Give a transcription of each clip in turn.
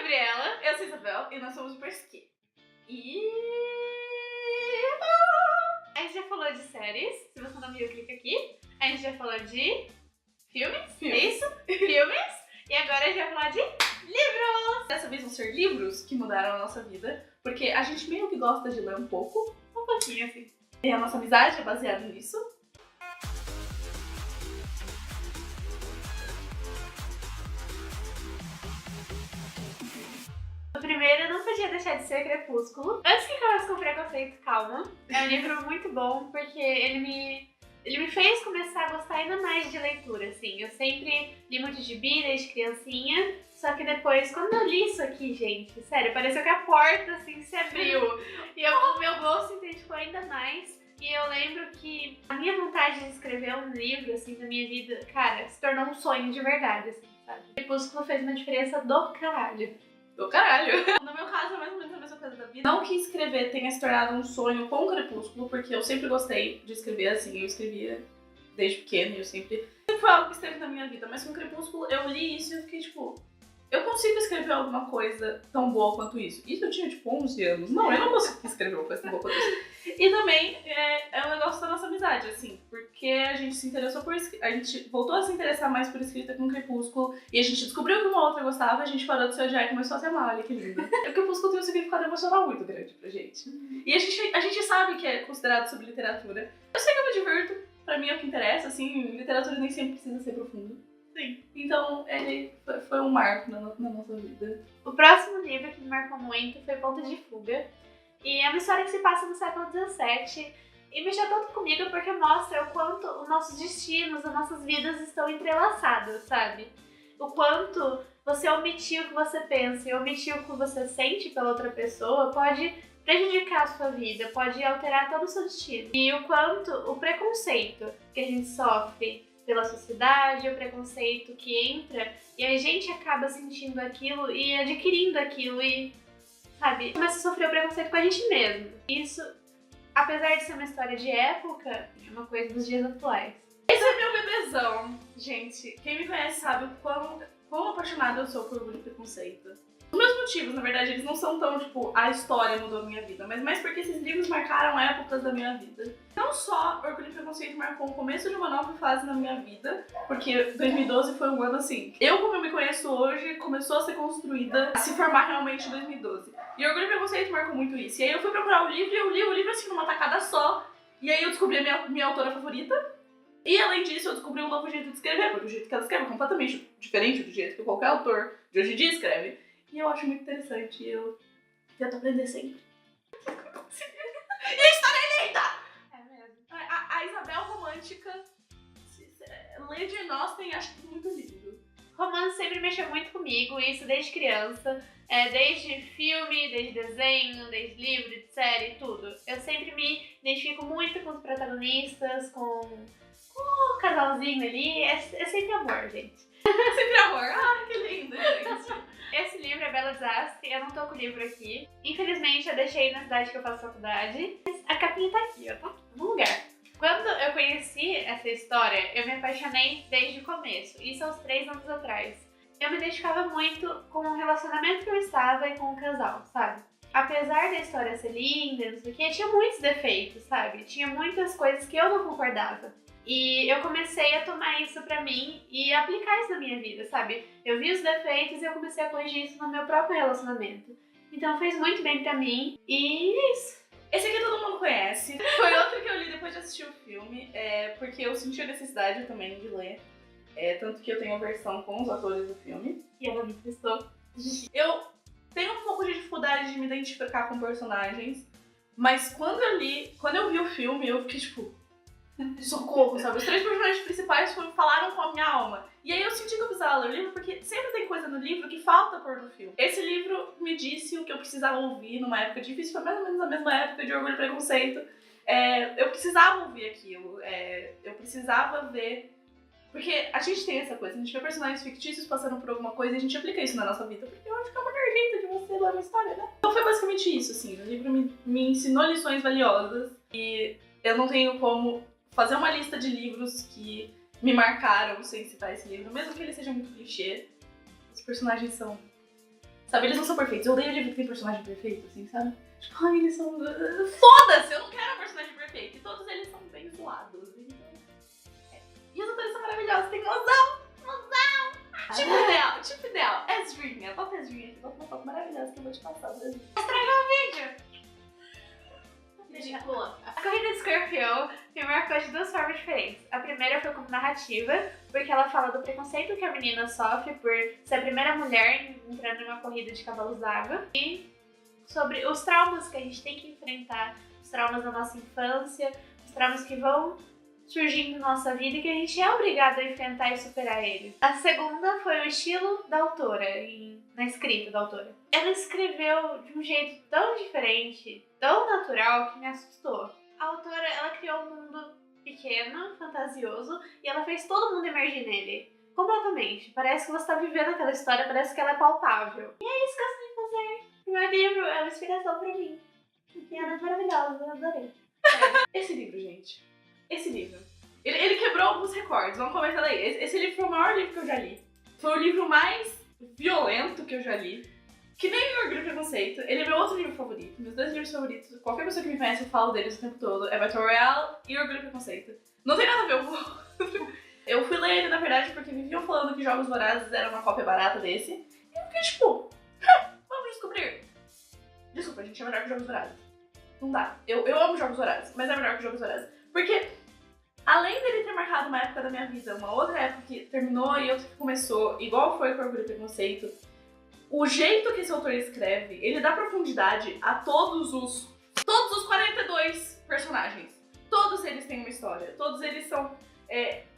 Gabriela. Eu sou a Isabel e nós somos o Persky. E... A gente já falou de séries. Se você não viu, clica aqui. A gente já falou de filmes. Isso? Filmes. E agora a gente vai falar de livros. Dessa vez vão ser livros que mudaram a nossa vida, porque a gente meio que gosta de ler um pouco. Um pouquinho, assim. E a nossa amizade é baseada nisso. O primeiro não podia deixar de ser Crepúsculo. Antes que acabasse com Preconceito, calma. É um livro muito bom, porque ele me fez começar a gostar ainda mais de leitura, assim. Eu sempre li muito gibi desde criancinha, só que depois, quando eu li isso aqui, gente, sério, pareceu que a porta, assim, se abriu. E o meu gosto intensificou ainda mais. E eu lembro que a minha vontade de escrever um livro, assim, na minha vida, cara, se tornou um sonho de verdade, assim, sabe? Crepúsculo fez uma diferença do caralho. Do caralho. No meu caso, é mais ou menos a mesma coisa da vida. Não que escrever tenha se tornado um sonho com o Crepúsculo, porque eu sempre gostei de escrever assim. Eu escrevia desde pequena e eu sempre foi algo que esteve na minha vida. Mas com o Crepúsculo, eu li isso e eu fiquei tipo... Eu consigo escrever alguma coisa tão boa quanto isso. Isso eu tinha, tipo, 11 anos. Não, eu não consigo escrever uma coisa tão boa quanto isso. E também é um negócio da nossa amizade, assim. Porque a gente se interessou por... A gente voltou a se interessar mais por escrita com o Crepúsculo. E a gente descobriu que uma outra gostava. A gente parou de se odiar e começou a se amar. Olha que lindo. O Crepúsculo tem um significado emocional muito grande pra gente. E a gente sabe que é considerado sobre literatura. Eu sei que eu me divirto. Pra mim é o que interessa, assim. Literatura nem sempre precisa ser profunda. Sim. Então, ele foi um marco na nossa vida. O próximo livro que me marcou muito foi Ponto de Fuga. E é uma história que se passa no século XVII. E mexeu tanto comigo porque mostra o quanto os nossos destinos, as nossas vidas estão entrelaçadas, sabe? O quanto você omitir o que você pensa e omitir o que você sente pela outra pessoa pode prejudicar a sua vida, pode alterar todo o seu destino. E o quanto o preconceito que a gente sofre pela sociedade, o preconceito que entra e a gente acaba sentindo aquilo e adquirindo aquilo e, sabe, começa a sofrer o preconceito com a gente mesmo. Isso, apesar de ser uma história de época, é uma coisa dos dias atuais. Esse é meu bebezão, gente. Quem me conhece sabe o quão apaixonada eu sou por Orgulho e Preconceito. Os meus motivos, na verdade, eles não são tão, tipo, a história mudou a minha vida, mas mais porque esses livros marcaram épocas da minha vida. Não só Orgulho e Preconceito marcou o começo de uma nova fase na minha vida, porque 2012 foi um ano assim. Eu, como eu me conheço hoje, começou a ser construída, a se formar realmente em 2012. E Orgulho e Preconceito marcou muito isso. E aí eu fui procurar o livro e eu li o livro assim numa tacada só. E aí eu descobri a minha autora favorita. E além disso, eu descobri um novo jeito de escrever, porque o jeito que ela escreve é completamente diferente do jeito que qualquer autor de hoje em dia escreve. E eu acho muito interessante, e eu tento aprender sempre. E a história é linda! É mesmo. A Isabel romântica, ler Jane Austen, acho muito lindo. Romance sempre mexeu muito comigo, isso desde criança. Desde filme, desde desenho, desde livro, de série, tudo. Eu sempre me identifico muito com os protagonistas, com o casalzinho ali. É sempre amor, gente. É sempre amor. Ah, que lindo, gente. Esse livro é Bela Desastre, eu não tô com o livro aqui. Infelizmente, eu deixei na cidade que eu faço faculdade. Mas a capinha tá aqui, ó, tá aqui, no lugar. Quando eu conheci essa história, eu me apaixonei desde o começo. Isso aos 3 anos atrás. Eu me identificava muito com o relacionamento que eu estava e com o casal, sabe? Apesar da história ser linda, não sei o que, tinha muitos defeitos, sabe? Tinha muitas coisas que eu não concordava. E eu comecei a tomar isso pra mim e aplicar isso na minha vida, sabe? Eu vi os defeitos e eu comecei a corrigir isso no meu próprio relacionamento. Então fez muito bem pra mim e é isso. Esse aqui todo mundo conhece. Foi outro que eu li depois de assistir o filme, porque eu senti a necessidade também de ler. Tanto que eu tenho a versão com os atores do filme. E ela me prestou. Eu tenho um pouco de dificuldade de me identificar com personagens, mas quando eu vi o filme, eu fiquei tipo... socorro, sabe? Os 3 personagens principais falaram com a minha alma. E aí eu senti que eu precisava ler o livro, porque sempre tem coisa no livro que falta pôr no filme. Esse livro me disse o que eu precisava ouvir numa época difícil, foi mais ou menos a mesma época de Orgulho e Preconceito. Eu precisava ouvir aquilo, eu precisava ver... Porque a gente tem essa coisa, a gente vê personagens fictícios passando por alguma coisa e a gente aplica isso na nossa vida, porque eu acho que é uma melhor jeito de você ler uma história, né? Então foi basicamente isso, assim, o livro me ensinou lições valiosas e eu não tenho como fazer uma lista de livros que me marcaram sem citar esse livro, mesmo que ele seja muito clichê. Os personagens são Sabe, eles não são perfeitos. Eu odeio livro que tem personagem perfeito, assim, sabe? Tipo, ai, eles são... Foda-se, eu não quero um personagem perfeito. E todos eles são bem zoados. Então... E os atores são maravilhosos, tem mozão! Tipo ideal. Ezrinha, bota Ezrinha aqui, bota uma foto maravilhosa que eu vou te passar. Estragou o vídeo! Ridícula. A corrida de Scorpio me marcou de duas formas diferentes. A primeira foi como narrativa, porque ela fala do preconceito que a menina sofre por ser a primeira mulher entrando em uma corrida de cavalos d'água e sobre os traumas que a gente tem que enfrentar, os traumas da nossa infância, os traumas que vão surgindo na nossa vida e que a gente é obrigado a enfrentar e superar eles. A segunda foi o estilo da autora, na escrita da autora. Ela escreveu de um jeito tão diferente, tão natural, que me assustou. A autora, ela criou um mundo pequeno, fantasioso, e ela fez todo mundo emergir nele. Completamente. Parece que você está vivendo aquela história, parece que ela é palpável. E é isso que eu sei fazer. O meu livro é uma inspiração pra mim. Que piada maravilhosa, eu adorei. Esse livro, gente. Esse livro. Ele quebrou alguns recordes, vamos começar daí. Esse livro foi o maior livro que eu já li. Foi o livro mais violento que eu já li. Que nem o Orgulho e Preconceito. Ele é meu outro livro favorito. Meus dois livros favoritos, qualquer pessoa que me conhece, eu falo deles o tempo todo. É Battle Royale e Orgulho e Preconceito. Não tem nada a ver com o outro. Eu fui ler ele, na verdade, porque viviam falando que Jogos Vorazes era uma cópia barata desse. E eu fiquei tipo, vamos descobrir. Desculpa, gente, é melhor que Jogos Vorazes. Não dá. Eu amo Jogos Vorazes, mas é melhor que Jogos Vorazes. Porque, além dele ter marcado uma época da minha vida, uma outra época que terminou e outra que começou, igual foi com Orgulho e Preconceito, o jeito que esse autor escreve, ele dá profundidade a todos os 42 personagens. Todos eles têm uma história, todos eles são...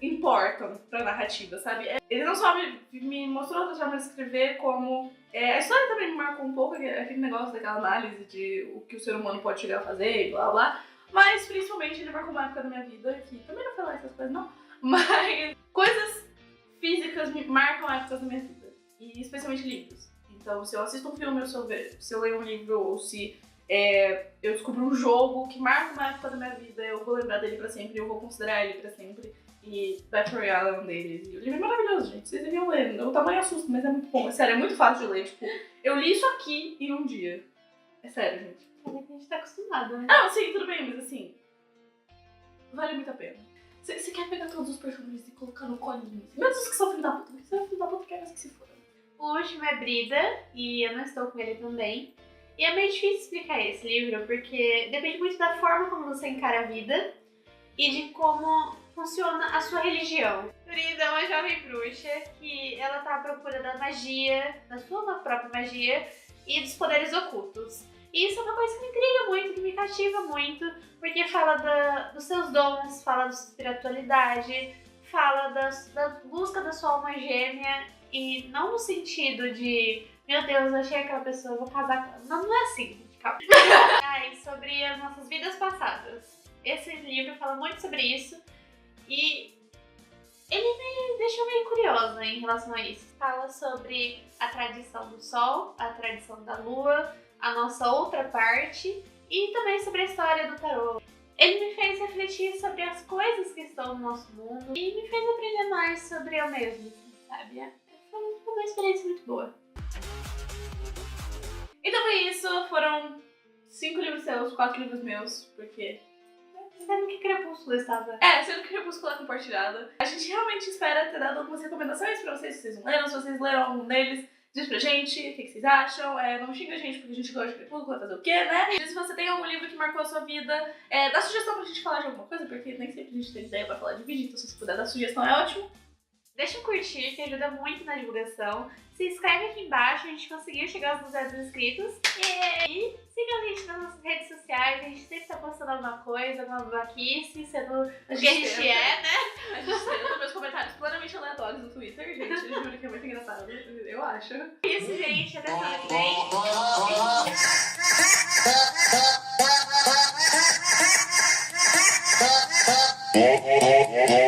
importam pra narrativa, sabe? Ele não só me mostrou outras formas de escrever, como... a história também me marcou um pouco, aquele negócio daquela análise de o que o ser humano pode chegar a fazer e blá blá. Mas, principalmente, ele marcou uma época da minha vida, que também não falar essas coisas, não. Mas coisas físicas me marcam épocas da minha vida. E especialmente livros. Então, se eu assisto um filme, se eu leio um livro, ou se eu descubro um jogo que marca uma época da minha vida, eu vou lembrar dele pra sempre, eu vou considerar ele pra sempre. E Battle Royale é um deles. E o livro é maravilhoso, gente. Vocês deviam ler. O tamanho assusta, mas é muito bom. É sério, é muito fácil de ler. Tipo, eu li isso aqui em um dia. É sério, gente. É que a gente tá acostumado, né? Não, sim, tudo bem, mas assim... vale muito a pena. Você quer pegar todos os personagens e colocar no colinho. Menos os que são filho da puta. Porque se é filho da puta, quer mais que se foda. O último é Brida, e eu não estou com ele também. E é meio difícil explicar esse livro, porque depende muito da forma como você encara a vida e de como funciona a sua religião. Brida é uma jovem bruxa que ela tá à procura da magia, da sua própria magia e dos poderes ocultos. E isso é uma coisa que me intriga muito, que me cativa muito, porque fala dos seus dons, fala da sua espiritualidade, fala da busca da sua alma gêmea, e não no sentido de, meu Deus, achei aquela pessoa, vou casar com ela. Não é assim, gente, calma. É sobre as nossas vidas passadas. Esse livro fala muito sobre isso, e ele me deixou meio curiosa em relação a isso. Fala sobre a tradição do sol, a tradição da lua, a nossa outra parte e também sobre a história do tarô. Ele me fez refletir sobre as coisas que estão no nosso mundo e me fez aprender mais sobre eu mesma, sabe? Foi uma experiência muito boa. Então foi isso, foram 5 livros seus, 4 livros meus, porque... sendo que Crepúsculo estava... sendo que Crepúsculo é compartilhado. A gente realmente espera ter dado algumas recomendações pra vocês, se vocês não leram, se vocês leram algum deles. Diz pra gente o que vocês acham, não xinga a gente porque a gente gosta de Crepúsculo, vai fazer o quê, né? E se você tem algum livro que marcou a sua vida, dá sugestão pra gente falar de alguma coisa, porque nem sempre a gente tem ideia pra falar de vídeo, então se você puder dar sugestão é ótimo. Deixa um curtir, que ajuda muito na divulgação. Se inscreve aqui embaixo, a gente conseguiu chegar aos 200 inscritos. E siga a gente nas nossas redes sociais, a gente sempre tá postando alguma coisa, alguma babaquice, sendo o que a gente é, né? A gente tenta meus comentários claramente aleatórios no Twitter, gente, eu juro que é muito engraçado, eu acho. Isso, gente, até semana que vem.